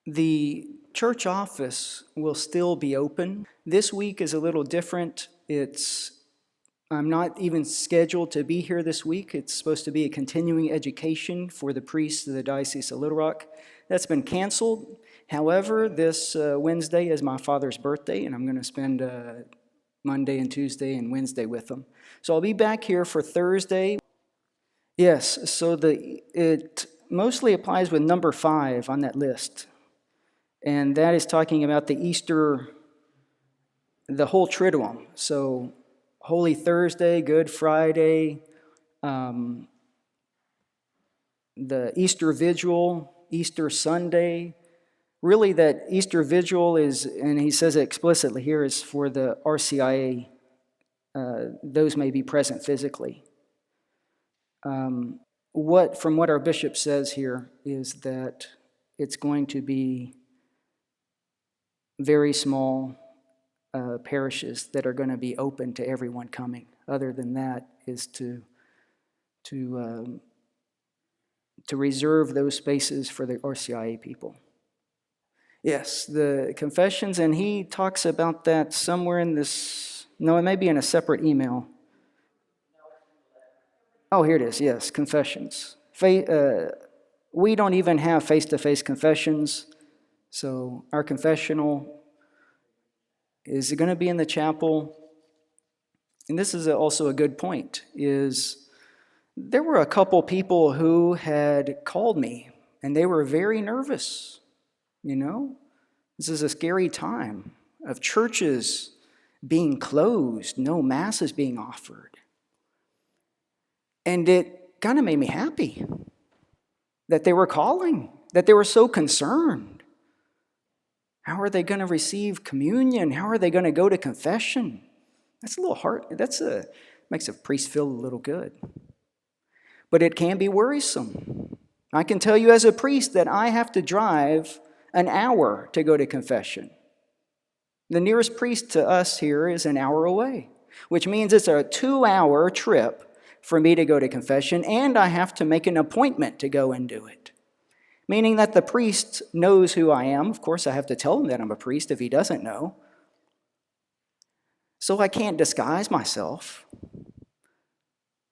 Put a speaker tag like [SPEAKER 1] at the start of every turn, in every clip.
[SPEAKER 1] The church office will still be open. This week is a little different. I'm not even scheduled to be here this week. It's supposed to be a continuing education for the priests of the Diocese of Little Rock. That's been canceled. However, this Wednesday is my father's birthday, and I'm going to spend Monday and Tuesday and Wednesday with him. So I'll be back here for Thursday. Yes, so it mostly applies with number 5 on that list. And that is talking about the Easter, the whole Triduum. So Holy Thursday, Good Friday, the Easter Vigil, Easter Sunday. Really that Easter Vigil is, and he says it explicitly here, is for the RCIA. Those may be present physically. From what our bishop says here is that it's going to be very small parishes that are going to be open to everyone coming. Other than that is to reserve those spaces for the RCIA people. Yes, the confessions, and he talks about that somewhere in this, no, it may be in a separate email. Oh, here it is, yes, confessions. We don't even have face-to-face confessions, so our confessional is going to be in the chapel. And this is also a good point, is there were a couple people who had called me, and they were very nervous. You know, this is a scary time of churches being closed, no masses being offered. And it kind of made me happy that they were calling, that they were so concerned. How are they going to receive communion? How are they going to go to confession? That's a little hard. Makes a priest feel a little good. But it can be worrisome. I can tell you as a priest that I have to drive an hour to go to confession. The nearest priest to us here is an hour away, which means it's a 2-hour trip for me to go to confession, and I have to make an appointment to go and do it. Meaning that the priest knows who I am. Of course, I have to tell him that I'm a priest if he doesn't know. So I can't disguise myself.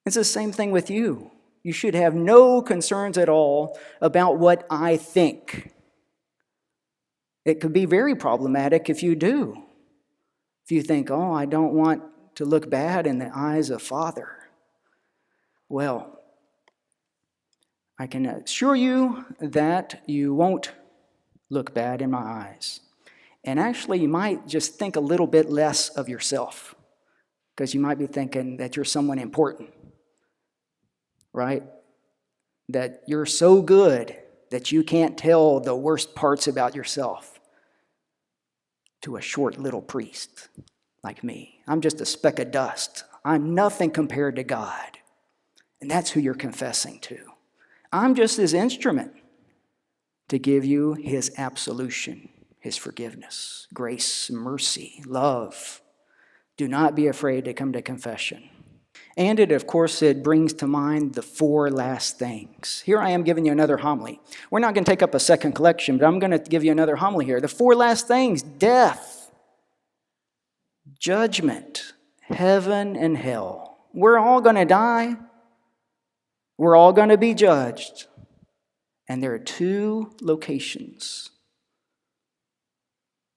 [SPEAKER 1] It's the same thing with you. You should have no concerns at all about what I think. It could be very problematic if you do. If you think, oh, I don't want to look bad in the eyes of Father. Well, I can assure you that you won't look bad in my eyes. And actually, you might just think a little bit less of yourself, because you might be thinking that you're someone important, right? That you're so good that you can't tell the worst parts about yourself to a short little priest like me. I'm just a speck of dust. I'm nothing compared to God. And that's who you're confessing to. I'm just his instrument to give you his absolution, his forgiveness, grace, mercy, love. Do not be afraid to come to confession. And it brings to mind the 4 last things. Here I am giving you another homily. We're not going to take up a second collection, but I'm going to give you another homily here. The 4 last things: death, judgment, heaven, and hell. We're all going to die. We're all going to be judged. And there are 2 locations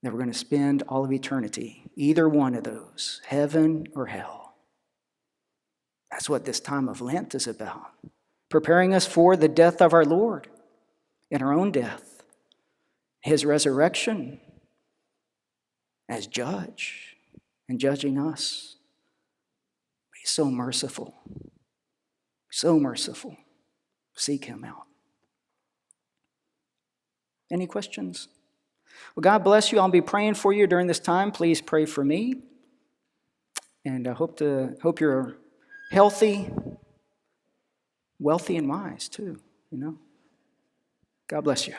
[SPEAKER 1] that we're going to spend all of eternity. Either one of those, heaven or hell. That's what this time of Lent is about. Preparing us for the death of our Lord and our own death. His resurrection as judge and judging us. He's so merciful. So merciful. Seek him out. Any questions? Well, God bless you. I'll be praying for you during this time. Please pray for me. And I hope you're healthy, wealthy, and wise too, you know. God bless you.